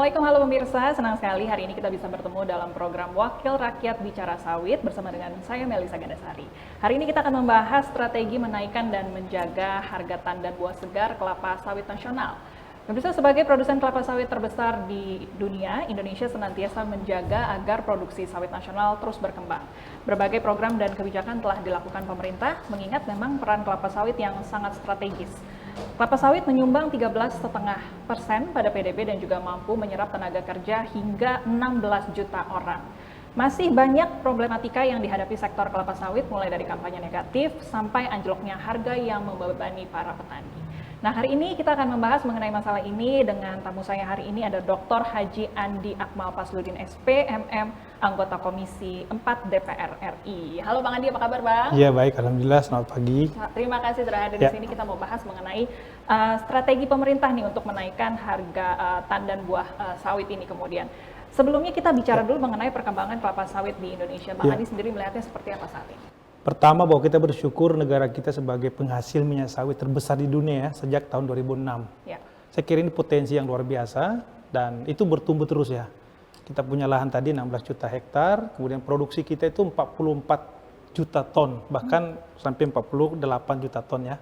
Assalamualaikum, halo pemirsa. Senang sekali hari ini kita bisa bertemu dalam program Wakil Rakyat Bicara Sawit bersama dengan saya Melisa Gandasari. Hari ini kita akan membahas strategi menaikkan dan menjaga harga tandan buah segar kelapa sawit nasional. Pemirsa, sebagai produsen kelapa sawit terbesar di dunia, Indonesia senantiasa menjaga agar produksi sawit nasional terus berkembang. Berbagai program dan kebijakan telah dilakukan pemerintah, mengingat memang peran kelapa sawit yang sangat strategis. Kelapa sawit menyumbang 13,5% pada PDB dan juga mampu menyerap tenaga kerja hingga 16 juta orang. Masih banyak problematika yang dihadapi sektor kelapa sawit, mulai dari kampanye negatif sampai anjloknya harga yang membebani para petani. Nah, hari ini kita akan membahas mengenai masalah ini dengan tamu saya hari ini ada Dr. Haji Andi Akmal Fasludin SP, MM, anggota Komisi 4 DPR RI. Halo Bang Andi, apa kabar Bang? Iya baik, Alhamdulillah, selamat pagi. Terima kasih sudah hadir di sini. Kita mau bahas mengenai strategi pemerintah nih untuk menaikkan harga tandan buah sawit ini kemudian. Sebelumnya kita bicara dulu mengenai perkembangan kelapa sawit di Indonesia. Bang Andi sendiri melihatnya seperti apa saat ini? Pertama, bahwa kita bersyukur negara kita sebagai penghasil minyak sawit terbesar di dunia ya, sejak tahun 2006. Ya. Saya kira ini potensi yang luar biasa dan itu bertumbuh terus ya. Kita punya lahan tadi 16 juta hektar, kemudian produksi kita itu 44 juta ton, bahkan sampai 48 juta ton ya.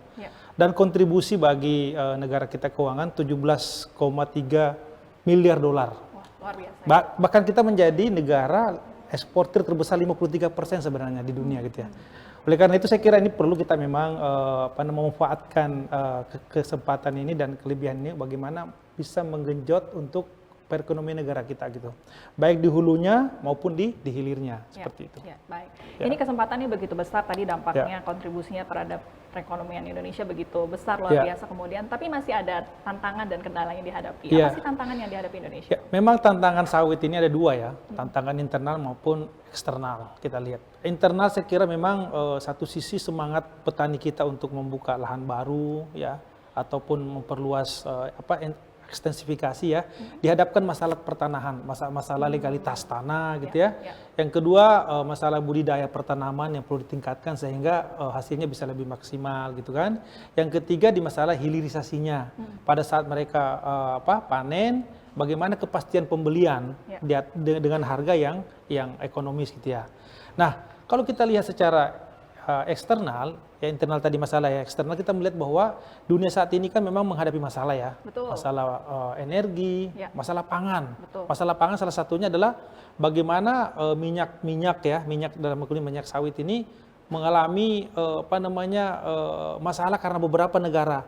Dan kontribusi bagi negara kita keuangan 17,3 miliar dolar. Luar biasa. Bahkan kita menjadi negara eksportir terbesar 53% sebenarnya di dunia gitu ya. Oleh karena itu saya kira ini perlu kita memang memanfaatkan kesempatan ini dan kelebihan ini bagaimana bisa menggenjot untuk perekonomian negara kita gitu. Baik di hulunya maupun di hilirnya seperti itu. Ya, baik. Ini kesempatannya begitu besar tadi dampaknya kontribusinya terhadap perekonomian Indonesia begitu besar luar biasa kemudian, tapi masih ada tantangan dan kendala yang dihadapi. Apa sih tantangan yang dihadapi Indonesia? Memang tantangan sawit ini ada dua ya, tantangan internal maupun eksternal. Kita lihat internal saya kira memang satu sisi semangat petani kita untuk membuka lahan baru ya, ataupun memperluas ekstensifikasi ya, dihadapkan masalah pertanahan, masalah legalitas tanah gitu ya. Yang kedua masalah budidaya pertanaman yang perlu ditingkatkan sehingga hasilnya bisa lebih maksimal gitu kan. Yang ketiga di masalah hilirisasinya, pada saat mereka panen, bagaimana kepastian pembelian dengan harga yang ekonomis gitu ya. Nah, kalau kita lihat secara eksternal, ya internal tadi masalah ya, eksternal kita melihat bahwa dunia saat ini kan memang menghadapi masalah ya. Betul. Masalah energi, masalah pangan. Betul. Masalah pangan salah satunya adalah bagaimana minyak dalam minyak sawit ini mengalami masalah karena beberapa negara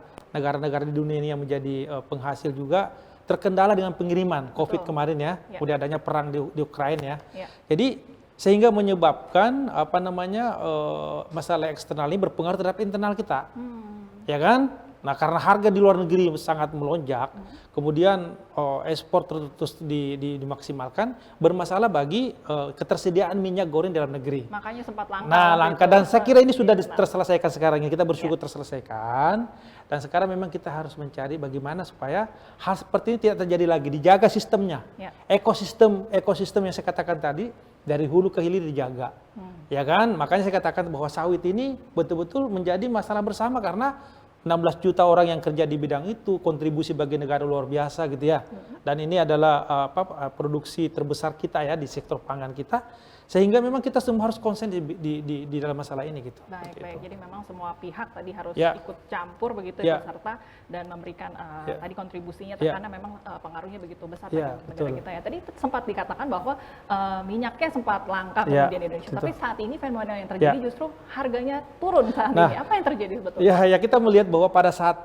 di dunia ini yang menjadi penghasil juga terkendala dengan pengiriman COVID kemarin ya. Kemudian adanya perang di Ukraina ya. Jadi sehingga menyebabkan masalah eksternal ini berpengaruh terhadap internal kita, ya kan? Nah, karena harga di luar negeri sangat melonjak, kemudian ekspor terus dimaksimalkan, bermasalah bagi ketersediaan minyak goreng dalam negeri. Makanya sempat langka. Nah, langka dan saya kira ini sudah terselesaikan sekarang ini. Kita bersyukur terselesaikan. Dan sekarang memang kita harus mencari bagaimana supaya hal seperti ini tidak terjadi lagi, dijaga sistemnya. Ekosistem yang saya katakan tadi dari hulu ke hilir dijaga. Ya kan? Makanya saya katakan bahwa sawit ini betul-betul menjadi masalah bersama karena 16 juta orang yang kerja di bidang itu, kontribusi bagi negara luar biasa gitu ya. Dan ini adalah produksi terbesar kita ya di sektor pangan kita. Sehingga memang kita semua harus konsen di dalam masalah ini gitu. Baik. Jadi memang semua pihak tadi harus ikut campur begitu beserta dan memberikan tadi kontribusinya karena memang pengaruhnya begitu besar bagi negara kita ya. Tadi sempat dikatakan bahwa minyaknya sempat langka kemudian di Indonesia. Tapi saat ini fenomena yang terjadi justru harganya turun saat ini. Apa yang terjadi sebetulnya? Ya kita melihat bahwa pada saat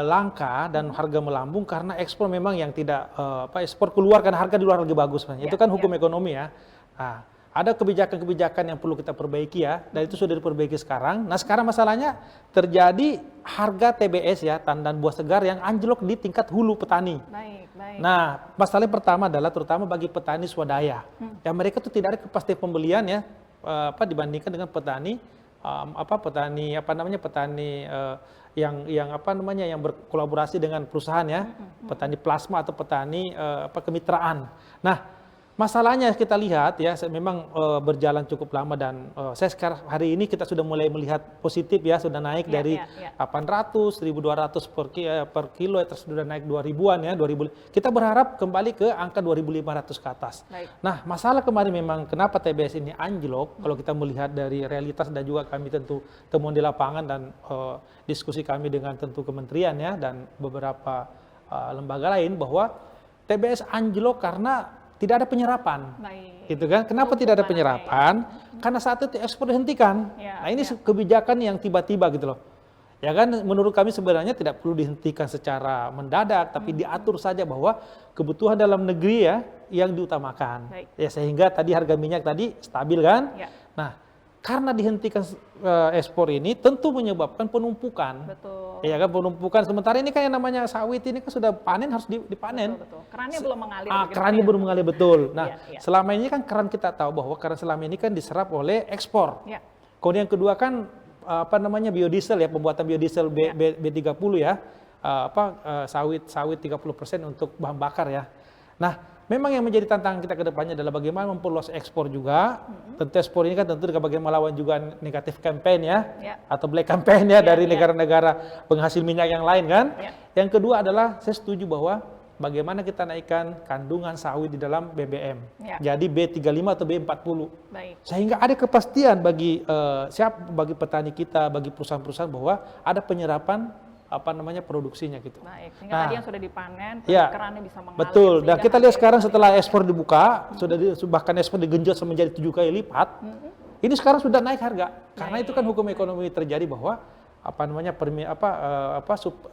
langka dan harga melambung karena ekspor memang yang tidak ekspor keluar karena harga di luar lagi bagus. Itu kan hukum ekonomi ya. Nah, ada kebijakan-kebijakan yang perlu kita perbaiki ya, dan itu sudah diperbaiki sekarang. Nah, sekarang masalahnya terjadi harga TBS ya, tandan buah segar yang anjlok di tingkat hulu petani. Baik. Nah, masalah yang pertama adalah terutama bagi petani swadaya. Ya mereka tuh tidak ada kepastian pembelian ya, dibandingkan dengan petani yang berkolaborasi dengan perusahaan ya, petani plasma atau petani kemitraan. Nah, Masalahnya kita lihat ya, memang berjalan cukup lama dan saya sekarang hari ini kita sudah mulai melihat positif ya, sudah naik dari 800, 1.200 per kilo, terus sudah naik 2.000-an ya, 2.000. Kita berharap kembali ke angka 2.500 ke atas. Baik. Nah, masalah kemarin memang kenapa TBS ini anjlok, kalau kita melihat dari realitas dan juga kami tentu temuan di lapangan dan diskusi kami dengan tentu kementerian ya dan beberapa lembaga lain bahwa TBS anjlok karena tidak ada penyerapan. Baik. Gitu kan? Kenapa tidak ada penyerapan? Karena saat itu ekspor dihentikan. Nah, ini kebijakan yang tiba-tiba gitu loh. Ya kan, menurut kami sebenarnya tidak perlu dihentikan secara mendadak, tapi diatur saja bahwa kebutuhan dalam negeri ya yang diutamakan. Baik. Ya sehingga tadi harga minyak tadi stabil kan? Ya. Nah, karena dihentikan ekspor ini tentu menyebabkan penumpukan. Betul. Ya kan, penumpukan. Sementara ini kan yang namanya sawit ini kan sudah panen, harus dipanen. Betul. Kerannya belum mengalir. Kerannya belum mengalir, betul. Nah, selama ini kan keran kita tahu bahwa keran selama ini kan diserap oleh ekspor. Ya. Kemudian yang kedua kan biodiesel ya, pembuatan biodiesel B30 ya. Sawit 30% untuk bahan bakar ya. Nah, memang yang menjadi tantangan kita ke depannya adalah bagaimana memperluas ekspor juga. Tentu ekspor ini kan tentu juga bagaimana melawan juga negatif campaign ya, atau black campaign ya dari negara-negara penghasil minyak yang lain kan. Yang kedua adalah saya setuju bahwa bagaimana kita naikkan kandungan sawit di dalam BBM. Jadi B35 atau B40. Baik. Sehingga ada kepastian bagi bagi petani kita, bagi perusahaan-perusahaan bahwa ada penyerapan produksinya gitu. Baik, sehingga tadi yang sudah dipanen, kerannya bisa mengalir. Betul, dan kita lihat sekarang setelah ekspor dibuka, bahkan ekspor digenjot menjadi 7 kali lipat, ini sekarang sudah naik harga. Karena itu kan hukum ekonomi terjadi bahwa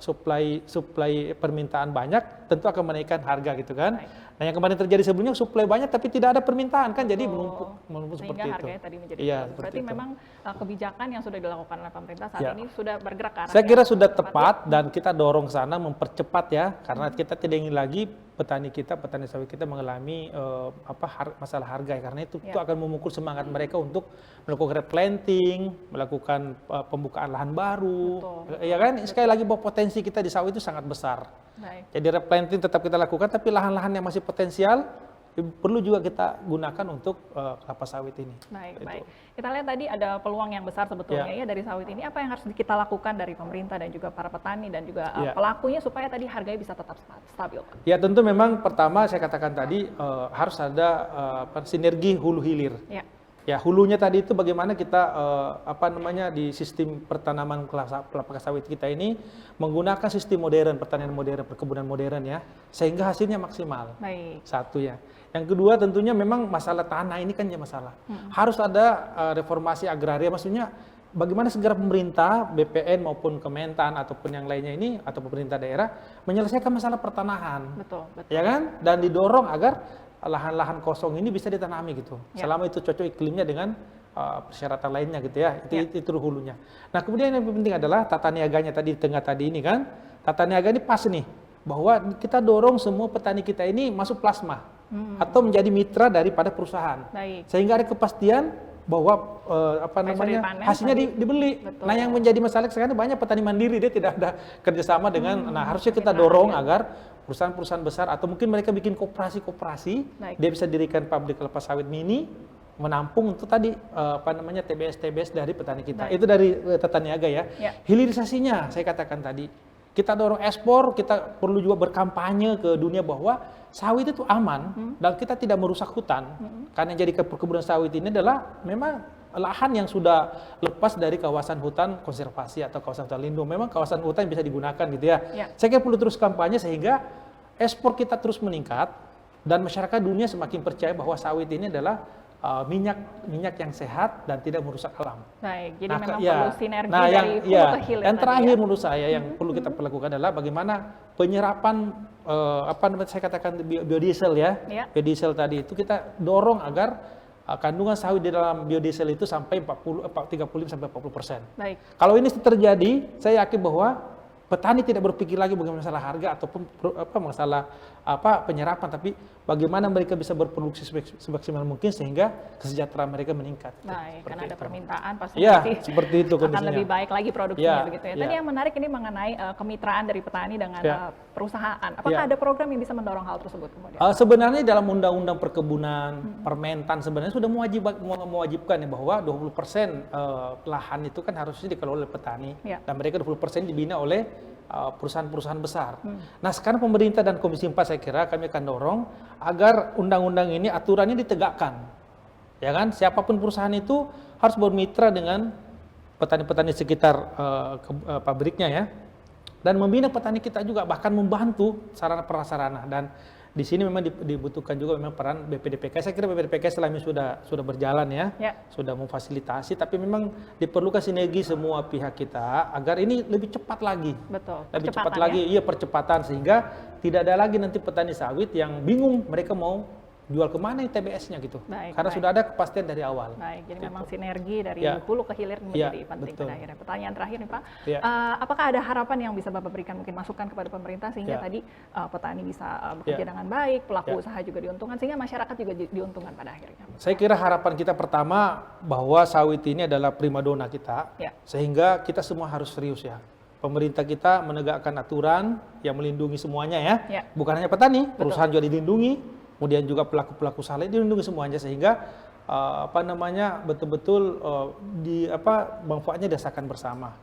supply permintaan banyak tentu akan menaikkan harga gitu kan. Nah, yang kemarin terjadi sebelumnya supply banyak tapi tidak ada permintaan kan, jadi menumpuk seperti itu. Sehingga harganya tadi menjadi berarti itu. Memang kebijakan yang sudah dilakukan oleh pemerintah saat ini sudah bergerak ke arah. Saya kira sudah tepat dan kita dorong sana mempercepat ya, karena kita tidak ingin lagi petani sawit kita mengalami masalah harga ya, karena itu akan memukul semangat mereka untuk melakukan replanting, melakukan pembukaan lahan baru. Betul. Ya kan, sekali lagi bahwa potensi kita di sawit itu sangat besar. Baik. Jadi replanting tetap kita lakukan, tapi lahan-lahan yang masih potensial perlu juga kita gunakan untuk kelapa sawit ini. Baik. Kita lihat tadi ada peluang yang besar sebetulnya ya dari sawit ini. Apa yang harus kita lakukan dari pemerintah dan juga para petani dan juga pelakunya supaya tadi harganya bisa tetap stabil? Ya tentu memang pertama saya katakan tadi harus ada sinergi hulu hilir. Ya hulunya tadi itu bagaimana kita di sistem pertanaman kelapa sawit kita ini menggunakan sistem modern, pertanian modern, perkebunan modern ya, sehingga hasilnya maksimal. Baik. Satu ya. Yang kedua tentunya memang masalah tanah ini kan ya masalah. Harus ada reformasi agraria, maksudnya bagaimana segera pemerintah, BPN maupun Kementan ataupun yang lainnya ini atau pemerintah daerah menyelesaikan masalah pertanahan. Betul. Ya kan? Dan didorong agar lahan-lahan kosong ini bisa ditanami gitu. Selama itu cocok iklimnya dengan persyaratan lainnya gitu ya. Itu hulunya. Nah, kemudian yang penting adalah tata niaganya tadi di tengah tadi ini kan. Tata niaga ini pas nih bahwa kita dorong semua petani kita ini masuk plasma atau menjadi mitra daripada perusahaan. Baik. Sehingga ada kepastian bahwa hasilnya dibeli. Betul. Nah, yang menjadi masalah sekarang banyak petani mandiri, dia tidak ada kerjasama dengan. Harusnya kita dorong agar perusahaan-perusahaan besar atau mungkin mereka bikin koperasi, dia bisa dirikan pabrik kelapa sawit mini, menampung untuk tadi TBS dari petani kita. Baik. Itu dari tata niaga ya. Hilirisasinya saya katakan tadi, kita dorong ekspor, kita perlu juga berkampanye ke dunia bahwa sawit itu aman dan kita tidak merusak hutan. Karena jadi perkebunan sawit ini adalah memang lahan yang sudah lepas dari kawasan hutan konservasi atau kawasan hutan lindung. Memang kawasan hutan bisa digunakan gitu ya. Saya kira perlu terus kampanye sehingga ekspor kita terus meningkat dan masyarakat dunia semakin percaya bahwa sawit ini adalah minyak yang sehat dan tidak merusak alam. Baik, jadi memang perlu sinergi dari hulu ke hilir. Yang terakhir menurut saya yang perlu kita lakukan adalah bagaimana penyerapan saya katakan biodiesel ya. Biodiesel tadi itu kita dorong agar kandungan sawit di dalam biodiesel itu sampai 35 sampai 40%. Baik. Kalau ini terjadi, saya yakin bahwa petani tidak berpikir lagi bagaimana masalah harga ataupun masalah penyerapan, tapi bagaimana mereka bisa berproduksi semaksimal mungkin sehingga kesejahteraan mereka meningkat. Baik, karena ada permintaan pasti Ya, seperti itu akan kondisinya. lebih baik lagi produksinya Ya, begitu ya. ya. Tadi yang menarik ini mengenai kemitraan dari petani dengan Ya. perusahaan. Apakah Ya. ada program yang bisa mendorong hal tersebut kemudian? Sebenarnya dalam undang-undang perkebunan, Permentan sebenarnya sudah mewajibkan ya bahwa 20% lahan itu kan harusnya dikelola oleh petani, Ya. dan mereka 20% dibina oleh perusahaan-perusahaan besar. Nah, sekarang pemerintah dan Komisi 4 saya kira kami akan dorong agar undang-undang ini aturannya ditegakkan. Ya kan, siapapun perusahaan itu harus bermitra dengan petani-petani sekitar pabriknya ya. Dan membina petani kita juga, bahkan membantu sarana prasarana, dan di sini memang dibutuhkan juga memang peran BPDPK. Saya kira BPDPK selama ini sudah berjalan ya, sudah memfasilitasi, tapi memang diperlukan sinergi semua pihak kita agar ini lebih cepat lagi. Betul. Lebih cepat lagi, iya percepatan, sehingga tidak ada lagi nanti petani sawit yang bingung mereka mau jual kemana TBS-nya gitu. Karena sudah ada kepastian dari awal. Baik, jadi memang sinergi dari Ya. hulu ke hilir menjadi penting betul. pada akhirnya. Pertanyaan terakhir nih Pak, Ya. apakah ada harapan yang bisa Bapak berikan, mungkin masukan kepada pemerintah sehingga Ya. tadi petani bisa bekerja dengan baik, pelaku usaha juga diuntungkan, sehingga masyarakat juga diuntungkan pada akhirnya? Saya kira harapan kita pertama bahwa sawit ini adalah primadona kita, sehingga kita semua harus serius ya. Pemerintah kita menegakkan aturan yang melindungi semuanya ya, bukan hanya petani, perusahaan juga dilindungi, kemudian juga pelaku-pelaku usaha lain dilindungi semuanya, sehingga betul-betul manfaatnya dirasakan bersama.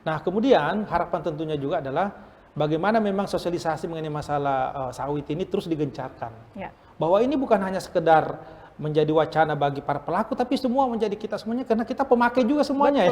Nah, kemudian harapan tentunya juga adalah bagaimana memang sosialisasi mengenai masalah sawit ini terus digencarkan. Bahwa ini bukan hanya sekedar menjadi wacana bagi para pelaku, tapi semua menjadi kita semuanya, karena kita pemakai juga semuanya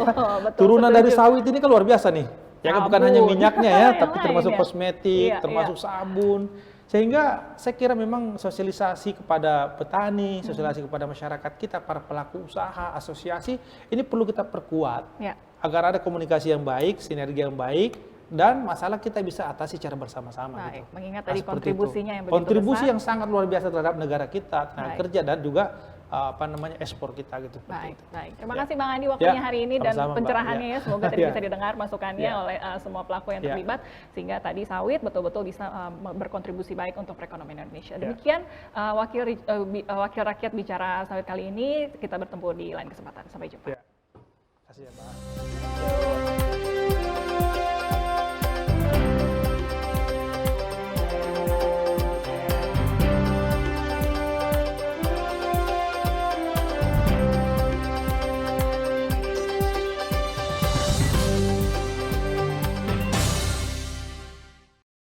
Turunan dari sawit ini kan luar biasa nih. Ya kan, bukan hanya minyaknya ya, tapi termasuk kosmetik, termasuk sabun. Sehingga saya kira memang sosialisasi kepada petani, sosialisasi kepada masyarakat kita, para pelaku usaha, asosiasi, ini perlu kita perkuat agar ada komunikasi yang baik, sinergi yang baik, dan masalah kita bisa atasi secara bersama-sama. Baik, mengingat tadi kontribusinya yang begitu kontribusi besar. yang sangat luar biasa terhadap negara kita, tenaga kerja, dan juga ekspor kita gitu. Baik. Terima kasih Bang Andi waktunya hari ini dan pencerahannya ya. Semoga tadi bisa didengar masukannya oleh semua pelaku yang terlibat, sehingga tadi sawit betul-betul bisa berkontribusi baik untuk perekonomian Indonesia. Demikian wakil rakyat bicara sawit kali ini, kita bertemu di lain kesempatan. Sampai jumpa. Terima kasih ya, Pak.